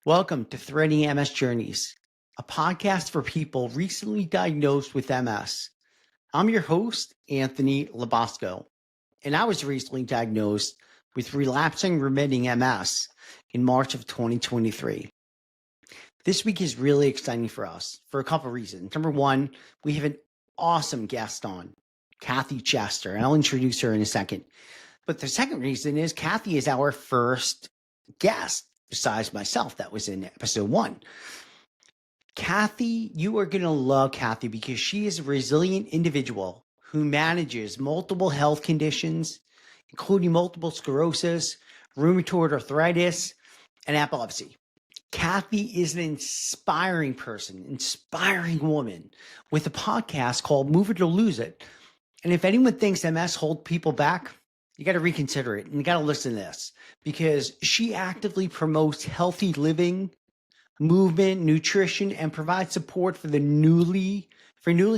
Welcome to Threading MS Journeys, a podcast for people recently diagnosed with MS. I'm your host, Anthony Lobosco, and I was recently diagnosed with relapsing remitting MS in March of 2023. This week is really exciting for us for a couple of reasons. Number one, we have an awesome guest on, Kathy Chester, and I'll introduce her in a second. But the second reason is Kathy is our first guest, besides myself, that was in episode 1. Kathy, you are going to love Kathy because she is a resilient individual who manages multiple health conditions, including multiple sclerosis, rheumatoid arthritis, and epilepsy. Kathy is an inspiring person, inspiring woman with a podcast called Move It or Lose It. And if anyone thinks MS holds people back, you got to reconsider it and you got to listen to this because she actively promotes healthy living, movement, nutrition, and provides support for newly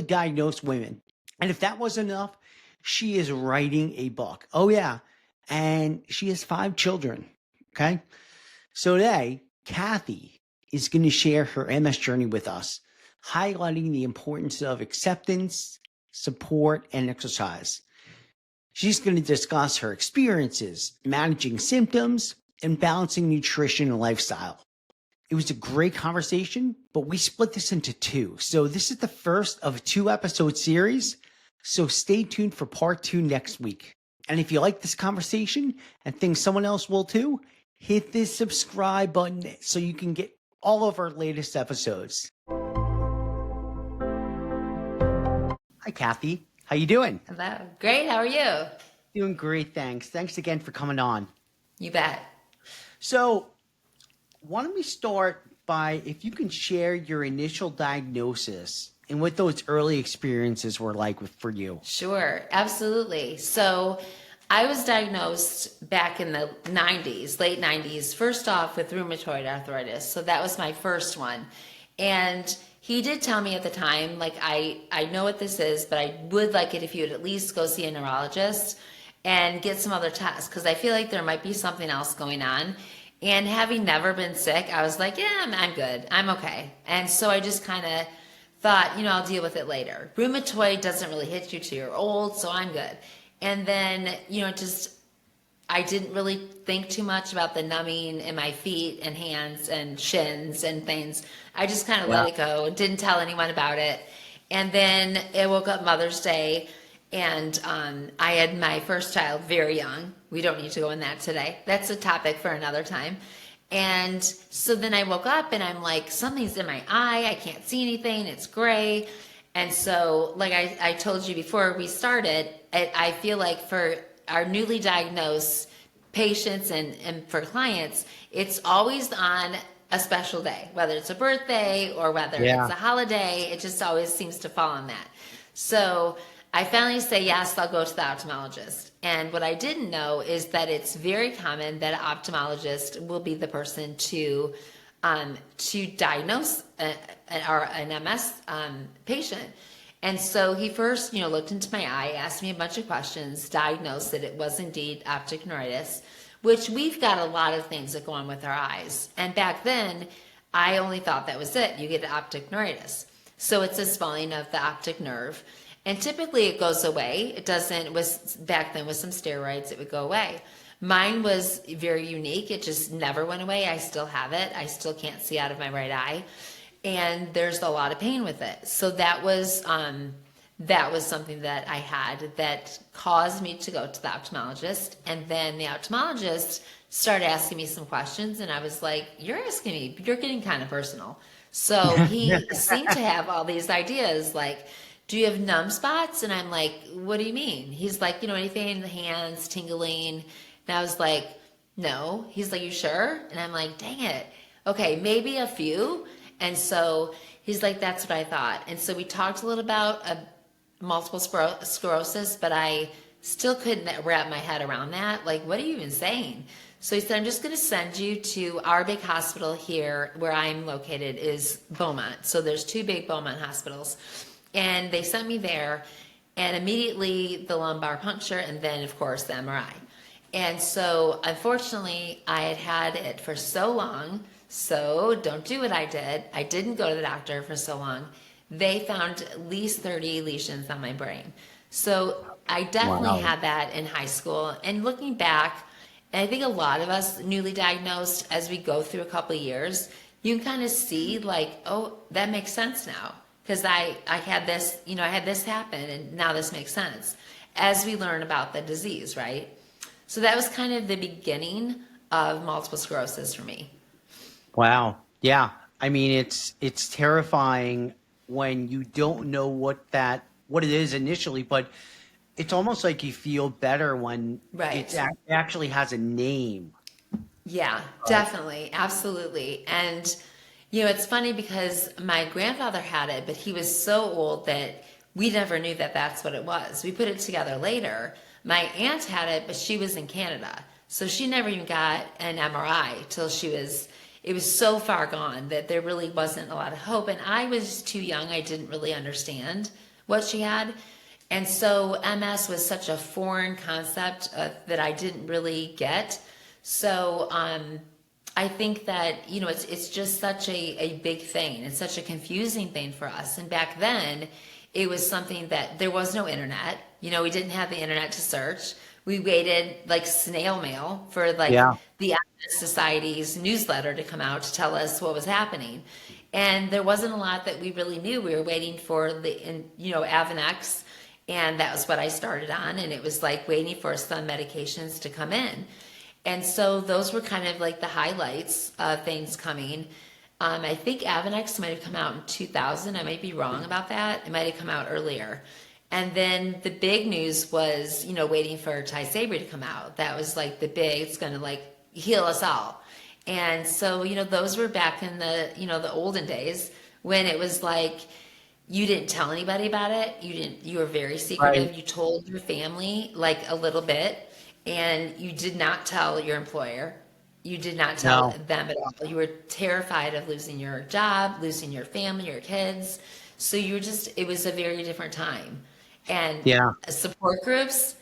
diagnosed women. And if that wasn't enough, she is writing a book. Oh yeah. And she has 5 children. Okay. So today, Kathy is going to share her MS journey with us, highlighting the importance of acceptance, support, and exercise. She's going to discuss her experiences managing symptoms and balancing nutrition and lifestyle. It was a great conversation, but we split this into 2. So this is the first of a 2-episode series. So stay tuned for part 2 next week. And if you like this conversation and think someone else will too, hit this subscribe button so you can get all of our latest episodes. Hi, Kathy. How you doing? Hello. Great. How are you? Doing great, thanks. Thanks again for coming on. You bet. So why don't we start by, if you can share your initial diagnosis and what those early experiences were like for you. Sure. Absolutely. So I was diagnosed back in the 90s, late 90s, first off with rheumatoid arthritis. So that was my first one. And he did tell me at the time, like, I know what this is, but I would like it if you would at least go see a neurologist and get some other tests, because I feel like there might be something else going on. And having never been sick, I was like, yeah, I'm good. I'm okay. And so I just kind of thought, I'll deal with it later. Rheumatoid doesn't really hit you till you're old, so I'm good. And then, I didn't really think too much about the numbing in my feet and hands and shins and things. I just kind of let it go, didn't tell anyone about it. And then I woke up Mother's Day, and I had my first child very young. We don't need to go in that today. That's a topic for another time. And so then I woke up and I'm like, something's in my eye. I can't see anything. It's gray. And so, like I told you before we started, I feel like for our newly diagnosed patients and for clients, it's always on a special day, whether it's a birthday or whether it's a holiday. It just always seems to fall on that. So I finally say, yes, I'll go to the ophthalmologist. And what I didn't know is that it's very common that an ophthalmologist will be the person to diagnose an MS patient. And so he first, looked into my eye, asked me a bunch of questions, diagnosed that it was indeed optic neuritis, which we've got a lot of things that go on with our eyes. And back then, I only thought that was it. You get optic neuritis. So it's a swelling of the optic nerve. And typically it goes away. It doesn't, back then with some steroids, it would go away. Mine was very unique. It just never went away. I still have it. I still can't see out of my right eye. And there's a lot of pain with it. So that was something that I had that caused me to go to the ophthalmologist. And then the ophthalmologist started asking me some questions, and I was like, you're getting kind of personal. So he seemed to have all these ideas like, do you have numb spots? And I'm like, what do you mean? He's like, anything in the hands, tingling. And I was like, no. He's like, you sure? And I'm like, dang it. Okay, maybe a few. And so he's like, that's what I thought. And so we talked a little about multiple sclerosis, but I still couldn't wrap my head around that. Like, what are you even saying? So he said, I'm just going to send you to our big hospital here where I'm located is Beaumont. So there's 2 big Beaumont hospitals. And they sent me there, and immediately the lumbar puncture, and then, of course, the MRI. And so, unfortunately, I had had it for so long So don't do what I did. I didn't go to the doctor for so long. They found at least 30 lesions on my brain. So I definitely Wow. had that in high school. And looking back, and I think a lot of us newly diagnosed, as we go through a couple of years, you can kind of see like, oh, that makes sense now. Because I had this, I had this happen and now this makes sense as we learn about the disease, right? So that was kind of the beginning of multiple sclerosis for me. Wow. Yeah. I mean, it's terrifying when you don't know what it is initially, but it's almost like you feel better when Right. it actually has a name. Yeah, definitely. Absolutely. And, it's funny because my grandfather had it, but he was so old that we never knew that that's what it was. We put it together later. My aunt had it, but she was in Canada. So she never even got an MRI till it was so far gone that there really wasn't a lot of hope. And I was too young. I didn't really understand what she had. And so MS was such a foreign concept that I didn't really get. So I think that, it's just such a big thing. It's such a confusing thing for us. And back then, it was something that there was no internet. We didn't have the internet to search. We waited like snail mail for like Yeah. the Adventist Society's newsletter to come out to tell us what was happening. And there wasn't a lot that we really knew. We were waiting for Avonex, and that was what I started on. And it was like waiting for some medications to come in. And so those were kind of like the highlights of things coming. I think Avonex might have come out in 2000. I might be wrong about that. It might have come out earlier. And then the big news was, waiting for Tysabri to come out. That was like the big, it's going to like heal us all. And so, those were back in the olden days when it was like, you didn't tell anybody about it. You were very secretive. Right. You told your family like a little bit, and you did not tell your employer. You did not tell No. them at all. You were terrified of losing your job, losing your family, your kids. So it was a very different time. And Yeah. support groups,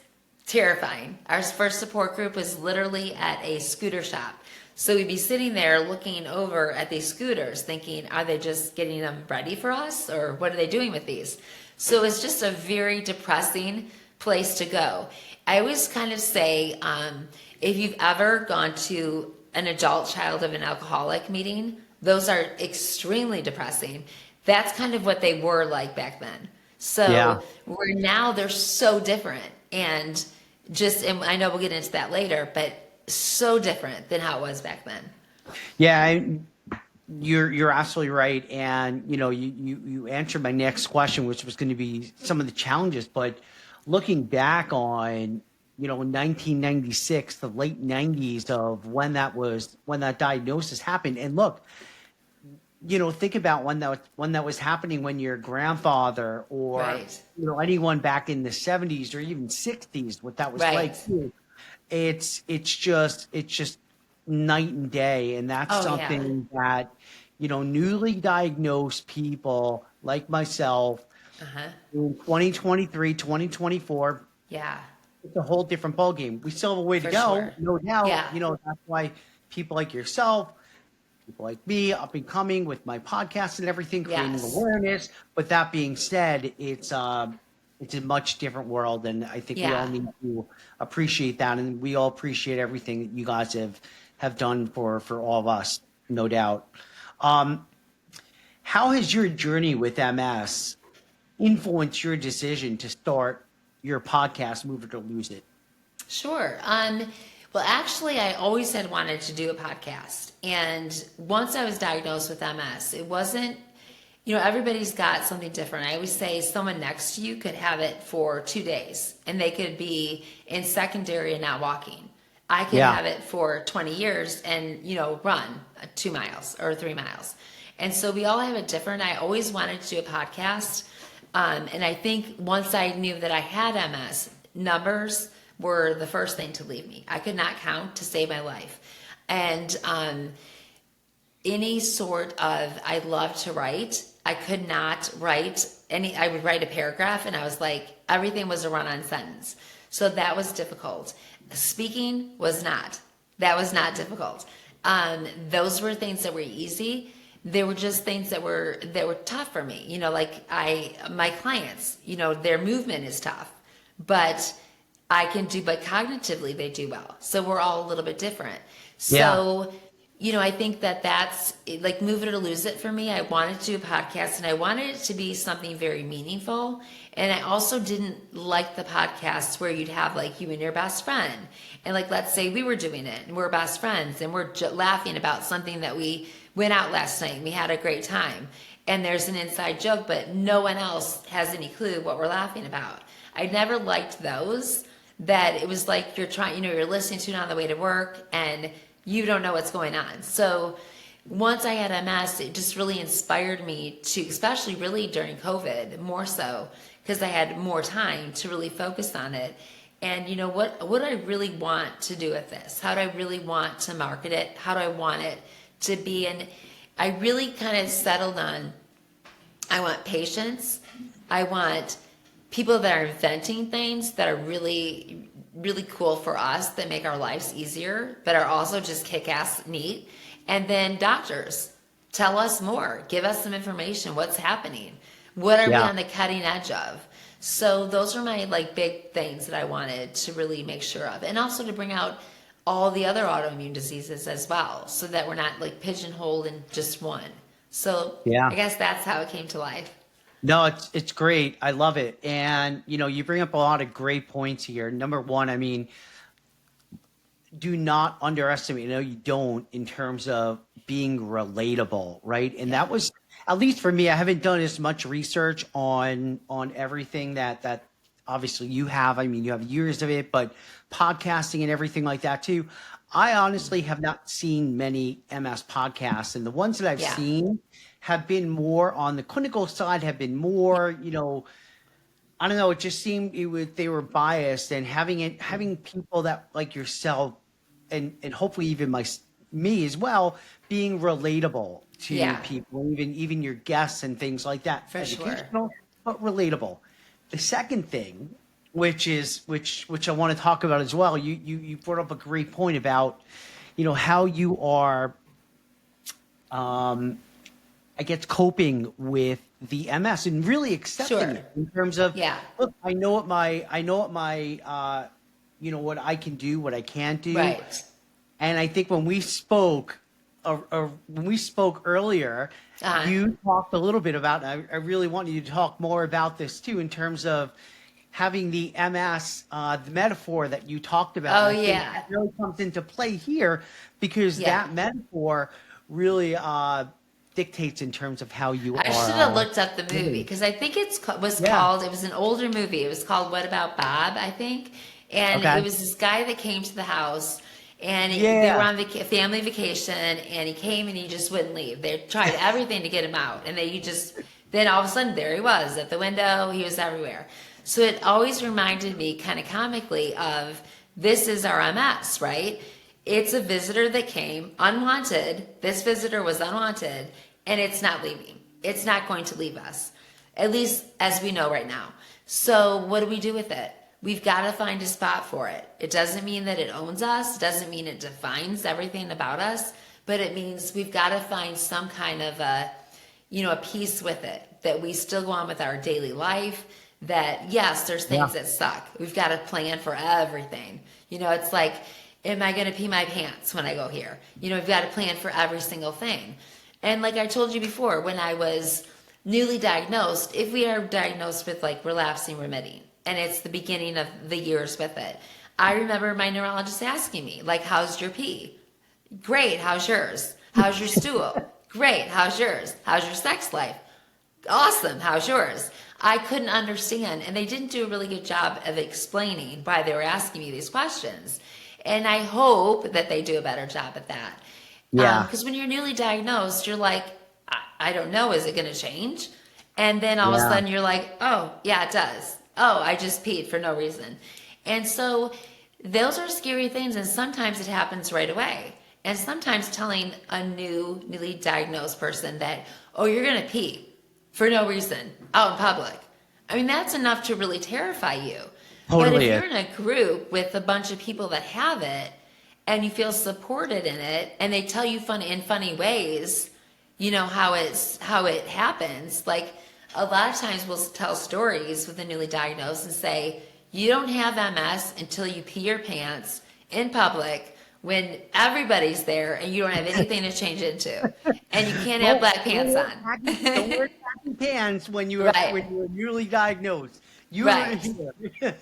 terrifying. Our first support group was literally at a scooter shop. So we'd be sitting there looking over at these scooters thinking, are they just getting them ready for us? Or what are they doing with these? So it's just a very depressing place to go. I always kind of say, if you've ever gone to an adult child of an alcoholic meeting, those are extremely depressing. That's kind of what they were like back then. Yeah. So where now they're so different and I know we'll get into that later, but so different than how it was back then. Yeah. You're absolutely right. And, you answered my next question, which was going to be some of the challenges, but looking back on, 1996, the late 90s of when that diagnosis happened. And look, think about when that was happening when your grandfather or, Right. anyone back in the 70s or even 60s, what that was Right. like too. It's just night and day. And that's Oh, yeah. something that, newly diagnosed people like myself Uh-huh. in 2023, 2024, Yeah. it's a whole different ballgame. We still have a way to For go, sure. no doubt. Yeah. That's why people like yourself, people like me, up and coming with my podcast and everything, creating Yes. awareness. But that being said, it's a much different world, and I think we all Yeah. need to appreciate that, and we all appreciate everything that you guys have done for all of us, no doubt. How has your journey with MS influenced your decision to start your podcast, Move It or Lose It? Sure. Well, actually, I always had wanted to do a podcast. And once I was diagnosed with MS, it wasn't, everybody's got something different. I always say someone next to you could have it for 2 days and they could be in secondary and not walking. I could Yeah. have it for 20 years and, run 2 miles or 3 miles. And so we all have it different. I always wanted to do a podcast. And I think once I knew that I had MS, numbers were the first thing to leave me. I could not count to save my life. And any sort of, I love to write. I could not write I would write a paragraph and I was like, everything was a run-on sentence. So that was difficult. Speaking was not. That was not difficult. Those were things that were easy. There were just things that were tough for me. Like my clients, their movement is tough, but but cognitively they do well. So we're all a little bit different. Yeah. So, I think that's like Move It or Lose It for me. I wanted to do a podcast and I wanted it to be something very meaningful. And I also didn't like the podcasts where you'd have like you and your best friend. And like, let's say we were doing it and we're best friends and we're laughing about something that we went out last night and we had a great time. And there's an inside joke, but no one else has any clue what we're laughing about. I never liked those, that it was like you're listening to it on the way to work and you don't know what's going on. So once I had MS, it just really inspired me to, especially really during COVID, more so, because I had more time to really focus on it. And what do I really want to do with this? How do I really want to market it? How do I want it to be? And I really kind of settled on, I want patients. I want people that are inventing things that are really, really cool for us, that make our lives easier, but are also just kick-ass neat. And then doctors, tell us more, give us some information, what's happening, what are we on the cutting edge of. So those are my like big things that I wanted to really make sure of, and also to bring out all the other autoimmune diseases as well, so that we're not like pigeonholed in just one. So I guess that's how it came to life. No, it's great. I love it. And you bring up a lot of great points here. Number one, I mean, do not underestimate, you don't, in terms of being relatable, right? And that was, at least for me, I haven't done as much research on everything that obviously you have. I mean, you have years of it, but podcasting and everything like that too. I honestly have not seen many MS podcasts, and the ones that I've seen have been more on the clinical side, have been more, I don't know, it just seemed they were biased, and having people that like yourself and hopefully even me as well, being relatable to people, even your guests and things like that. For Educational, but relatable. The second thing, which I want to talk about as well, you brought up a great point about, how you are I guess coping with the MS and really accepting it in terms of, look, I know what what I can do, what I can't do. Right. And I think when we spoke earlier, you talked a little bit about, I really want you to talk more about this too, in terms of having the MS, the metaphor that you talked about. Oh, I think that really comes into play here, because that metaphor really dictates in terms of how you are. I should have looked up the movie, because I think it was an older movie. It was called What About Bob, I think. And it was this guy that came to the house, and they were on family vacation, and he came and he just wouldn't leave. They tried everything to get him out, and then all of a sudden there he was at the window. He was everywhere. So it always reminded me kind of comically of, this is our MS, right? It's a visitor that came unwanted. This visitor was unwanted, and it's not leaving. It's not going to leave us, at least as we know right now. So what do we do with it? We've got to find a spot for it. It doesn't mean that it owns us. It doesn't mean it defines everything about us, but it means we've got to find some kind of a peace with it, that we still go on with our daily life, that yes, there's things that suck. We've got to plan for everything. It's like, am I going to pee my pants when I go here? We've got to plan for every single thing. And like I told you before, when I was newly diagnosed, if we are diagnosed with like relapsing remitting, and it's the beginning of the years with it, I remember my neurologist asking me, like, how's your pee? Great, how's yours? How's your stool? Great, how's yours? How's your sex life? Awesome, how's yours? I couldn't understand, and they didn't do a really good job of explaining why they were asking me these questions. And I hope that they do a better job at that. Because when you're newly diagnosed, you're like, I don't know, is it going to change? And then all of a sudden you're like, oh, yeah, it does. Oh, I just peed for no reason. And so those are scary things, and sometimes it happens right away. And sometimes telling a newly diagnosed person that, oh, you're going to pee for no reason out in public, I mean, that's enough to really terrify you. Totally. But if you're in a group with a bunch of people that have it, and you feel supported in it, and they tell you funny ways, how it happens. Like a lot of times we'll tell stories with the newly diagnosed and say, you don't have MS until you pee your pants in public when everybody's there and you don't have anything to change into, and you can't have black pants on. Don't wear khaki pants when you were Right. when you were newly diagnosed. You Right. were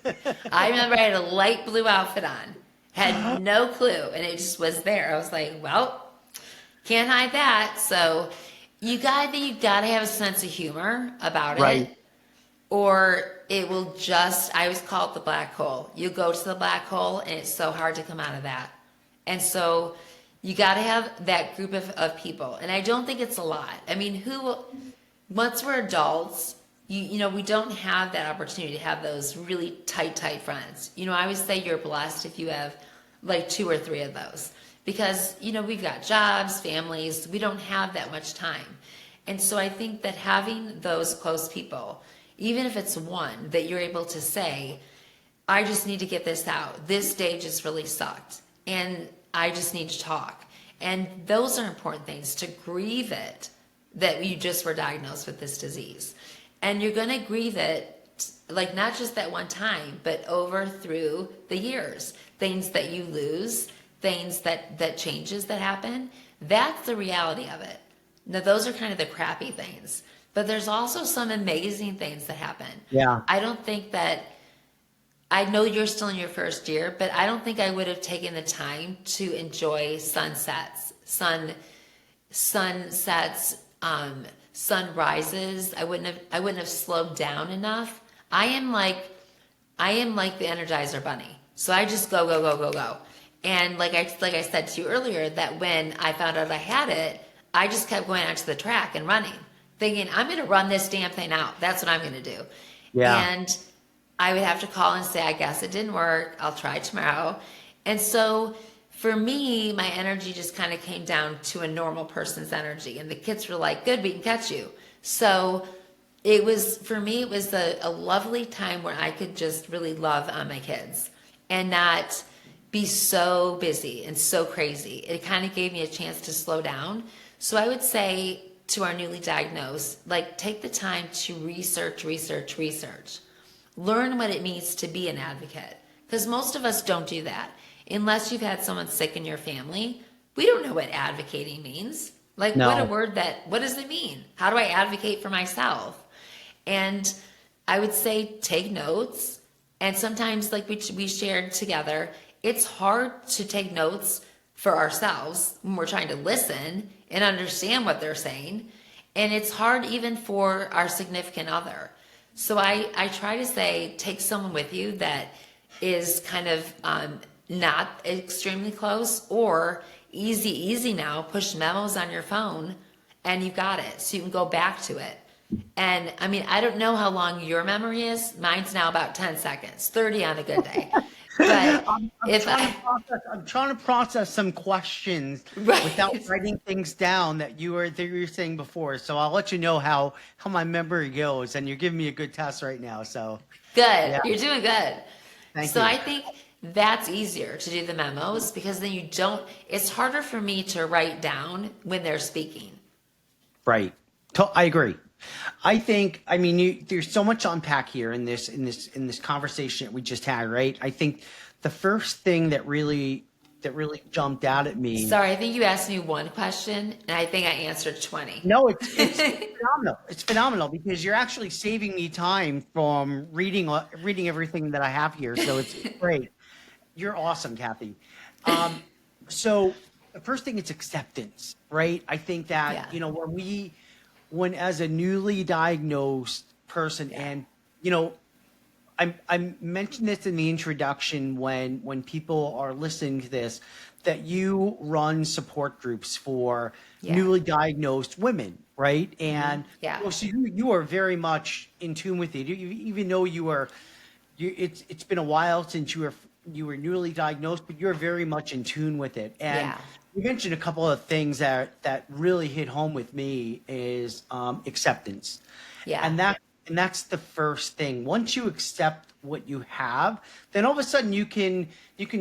I remember I had a light blue outfit on, had no clue, and it just was there. I was like, well, can't hide that. So you gotta have a sense of humor about Right. it, or it will just, I always call it the black hole. You go to the black hole and it's so hard to come out of that. And so you got to have that group of people. And I don't think it's a lot. I mean, once we're adults, we don't have that opportunity to have those really tight friends. I always say you're blessed if you have like 2 or 3 of those, because, we've got jobs, families, we don't have that much time. And so I think that having those close people, even if it's one that you're able to say, I just need to get this out. This day just really sucked, and I just need to talk. And those are important things to grieve it, that you just were diagnosed with this disease. And you're going to grieve it, like not just that one time, but over through the years. Things that you lose, things that changes that happen. That's the reality of it. Now, those are kind of the crappy things. But there's also some amazing things that happen. Yeah. I don't think that, I know you're still in your first year, but I don't think I would have taken the time to enjoy sunsets, sunrises. I wouldn't have slowed down enough. I am like the Energizer Bunny. So I just go. And like I said to you earlier, that when I found out I had it, I just kept going out to the track and running, thinking, I'm going to run this damn thing out. That's what I'm going to do. Yeah. And I would have to call and say, I guess it didn't work. I'll try tomorrow. And so for me, my energy just kind of came down to a normal person's energy. And the kids were like, good, we can catch you. So for me, it was a lovely time where I could just really love on my kids and not be so busy and so crazy. It kind of gave me a chance to slow down. So I would say to our newly diagnosed, like, take the time to research. Learn what it means to be an advocate, because most of us don't do that. Unless you've had someone sick in your family, we don't know what advocating means. Like, No. what does it mean? How do I advocate for myself? And I would say take notes. And sometimes, like we shared together, it's hard to take notes for ourselves when we're trying to listen and understand what they're saying. And it's hard even for our significant other. So I try to say, take someone with you that is kind of not extremely close, or easy now, push memos on your phone and you've got it. So you can go back to it. And I mean, I don't know how long your memory is. Mine's now about 10 seconds, 30 on a good day. But I'm trying to process some questions Right. without writing things down that you were saying before. So I'll let you know how my memory goes, and you're giving me a good test right now. So Good. Yeah. You're doing good. Thank so you. I think that's easier to do the memos, because then it's harder for me to write down when they're speaking. Right. I agree. I think, I mean, there's so much to unpack here in this conversation that we just had, right? I think the first thing that really jumped out at me. Sorry, I think you asked me one question and I think I answered 20. No, it's phenomenal. It's phenomenal because you're actually saving me time from reading everything that I have here. So it's great. You're awesome, Kathy. So the first thing is acceptance, right? I think that, Yeah. when as a newly diagnosed person, and, I mentioned this in the introduction when people are listening to this, that you run support groups for newly diagnosed women, right? And Yeah. so you are very much in tune with it. Even though it's been a while since you were newly diagnosed, but you're very much in tune with it. And you mentioned a couple of things that really hit home with me is acceptance. Yeah. And that's the first thing. Once you accept what you have, then all of a sudden you can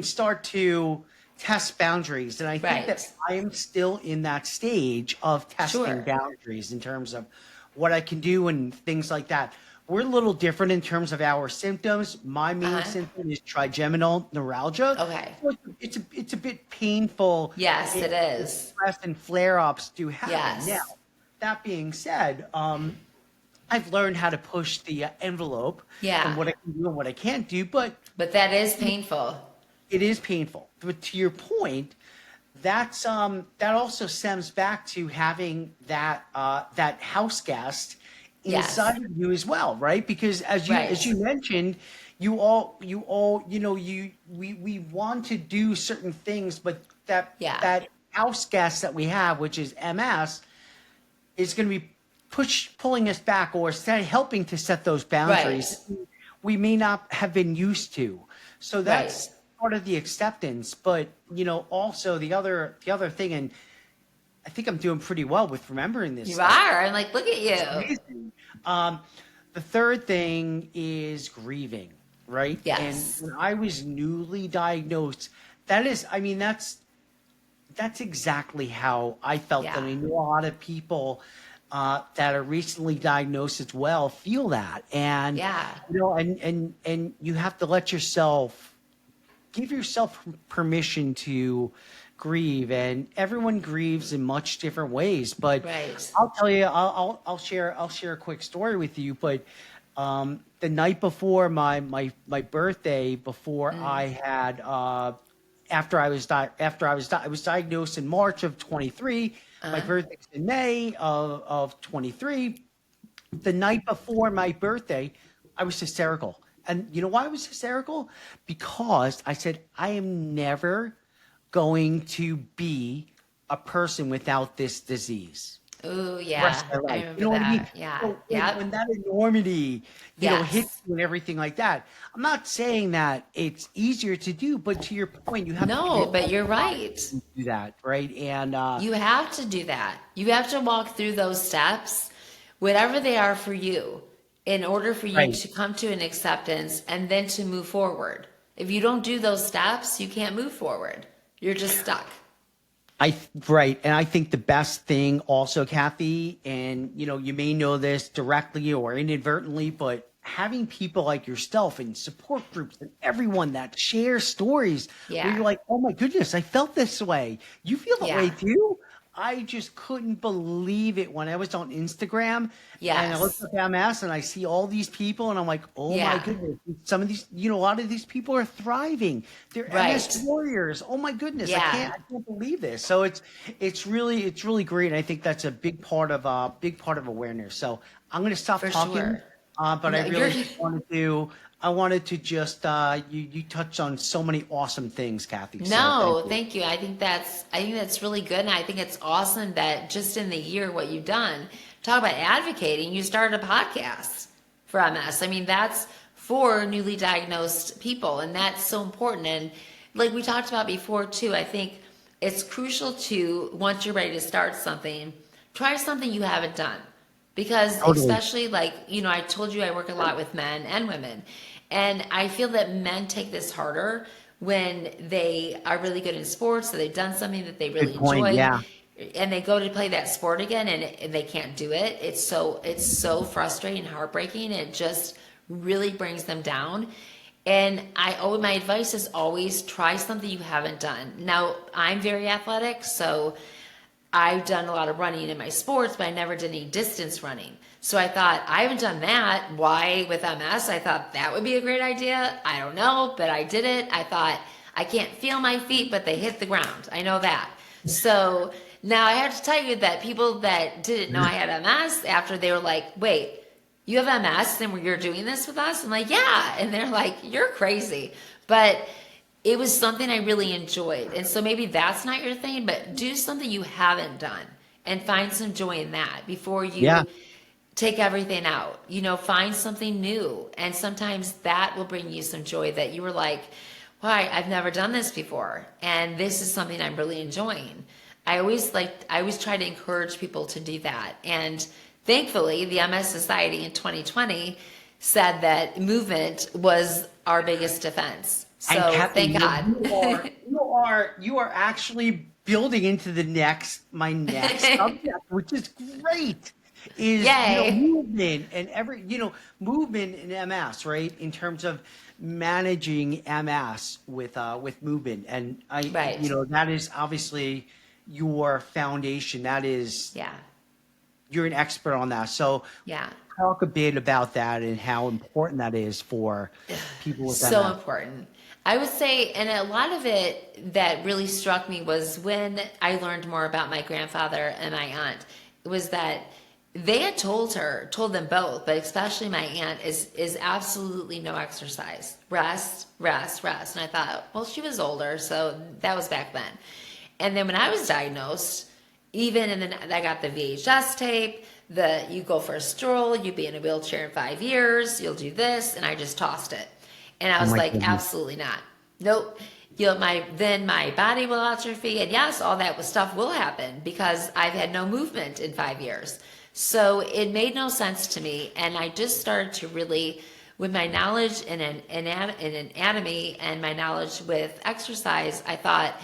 start to test boundaries. And I think that Right. I am still in that stage of testing Sure. boundaries in terms of what I can do and things like that. We're a little different in terms of our symptoms. My main Uh-huh. symptom is trigeminal neuralgia. Okay. So it's a bit painful. Yes, If it is. stress and flare-ups do happen. Now, Yes. that being said, I've learned how to push the envelope and Yeah. what I can do and what I can't do, but But that is painful. it is painful. But to your point, that also stems back to having that house guest Yes. inside of you as well, right? Because as Right. you mentioned, we want to do certain things, but Yeah. that house guest that we have, which is MS, is going to be pulling us back or helping to set those boundaries Right. we may not have been used to. So Right. that's part of the acceptance. But also the other thing, and I think I'm doing pretty well with remembering this You stuff. are. I'm like, look at It's you. amazing. The third thing is grieving, right? And Yes. when I was newly diagnosed, that's exactly how I felt. Yeah. And I know a lot of people that are recently diagnosed as well feel that. And Yeah. and you have to give yourself permission to grieve, and everyone grieves in much different ways. But Right. I'll tell you, I'll share a quick story with you. But the night before my birthday, before I had I was diagnosed in March of 23. My Uh-huh. birthday's in May of 23. The night before my birthday, I was hysterical. And you know why I was hysterical? Because I said, I am never going to be a person without this disease Oh, the rest yeah. of my I life. You remember know what I mean? that. Yeah. So when Yep. that enormity, hits Yes. you and everything like that, I'm not saying that it's easier to do, but to your point, you have to give No, but yourself you're time right. to do that, right? And You have to do that. You have to walk through those steps, whatever they are for you, in order for you right. to come to an acceptance and then to move forward. If you don't do those steps, you can't move forward. You're just stuck. Right. And I think the best thing also, Kathy, and you may know this directly or inadvertently, but having people like yourself and support groups and everyone that shares stories where Yeah. you're like, oh my goodness, I felt this way. You feel that way Yeah. too? I just couldn't believe it when I was on Instagram and I looked Yes. up MS and I see all these people and I'm like, oh my Yeah. goodness, some of these, a lot of these people are thriving. They're MS Right. warriors. Oh my goodness, Yeah. I can't believe this. So it's really great. And I think that's a big part of awareness. So I'm going to stop For talking, sure. but I No, you're really wanted to just you touched on so many awesome things, Kathy. So thank No, you. thank you. I think that's really good, and I think it's awesome that just in the year what you've done. Talk about advocating. You started a podcast for MS. I mean, that's for newly diagnosed people, and that's so important. And like we talked about before too, I think it's crucial to once you're ready to start something, try something you haven't done. Because Totally. especially like, I told you I work a lot with men and women. And I feel that men take this harder when they are really good in sports, so they've done something that they Good really point. enjoy, Yeah. and they go to play that sport again and they can't do it. It's so frustrating and heartbreaking. It just really brings them down. And my advice is always try something you haven't done. Now, I'm very athletic, so I've done a lot of running in my sports, but I never did any distance running. So I thought, I haven't done that. Why with MS? I thought that would be a great idea. I don't know, but I did it. I thought, I can't feel my feet, but they hit the ground. I know that. So now I have to tell you that people that didn't know I had MS, after they were like, wait, you have MS and you're doing this with us? I'm like, yeah. And they're like, you're crazy. But it was something I really enjoyed. And so maybe that's not your thing, but do something you haven't done and find some joy in that before Yeah. you take everything out. Find something new. And sometimes that will bring you some joy that you were like, why, I've never done this before. And this is something I'm really enjoying. I always try to encourage people to do that. And thankfully, the MS Society in 2020 said that movement was our biggest defense. And So Kathy, thank God. you are actually building into my next subject, which is great. Is Yay. movement and movement in MS, right? In terms of managing MS with movement, and Right. that is obviously your foundation. That is, Yeah. you're an expert on that. So Yeah. talk a bit about that and how important that is for people with So MS. important. I would say, and a lot of it that really struck me was when I learned more about my grandfather and my aunt, was that they had told them both, but especially my aunt, is absolutely no exercise. Rest, rest, rest. And I thought, well, she was older, so that was back then. And then when I was diagnosed, and then I got the VHS tape, you go for a stroll, you'll be in a wheelchair in 5 years, you'll do this, and I just tossed it. And I Oh was my like, goodness. absolutely not. Nope. Then my body will atrophy, and yes, all that stuff will happen because I've had no movement in 5 years. So it made no sense to me, and I just started to really, with my knowledge in anatomy and my knowledge with exercise, I thought,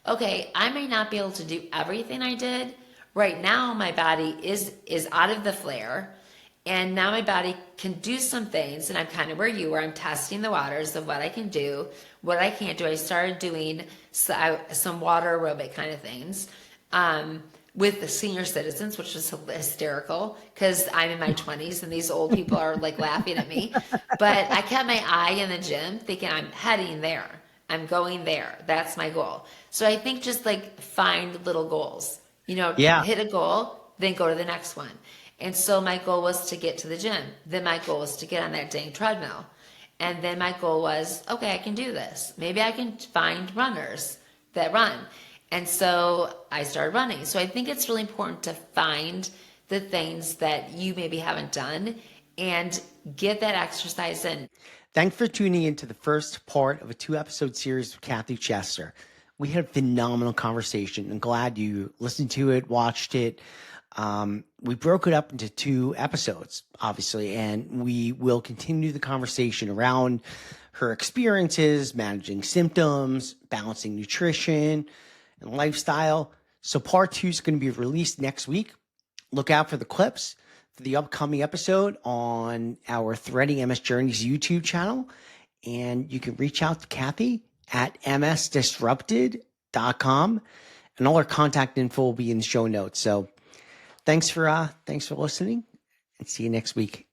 okay, I may not be able to do everything I did. Right now, my body is out of the flare, and now my body can do some things, and I'm kind of where you were. I'm testing the waters of what I can do, what I can't do. I started doing some water aerobic kind of things with the senior citizens, which was hysterical because I'm in my 20s and these old people are like laughing at me. But I kept my eye in the gym thinking I'm heading there. I'm going there. That's my goal. So I think just like find little goals, Yeah. hit a goal, then go to the next one. And so my goal was to get to the gym. Then my goal was to get on that dang treadmill. And then my goal was, okay, I can do this. Maybe I can find runners that run. And so I started running. So I think it's really important to find the things that you maybe haven't done and get that exercise in. Thanks for tuning into the first part of a 2-episode series with Kathy Chester. We had a phenomenal conversation. I'm glad you listened to it, watched it. We broke it up into 2 episodes, obviously, and we will continue the conversation around her experiences, managing symptoms, balancing nutrition and lifestyle. So part 2 is going to be released next week. Look out for the clips for the upcoming episode on our Threading MS Journeys YouTube channel. And you can reach out to Kathy at msdisrupted.com. And all our contact info will be in the show notes. So thanks for listening, and see you next week.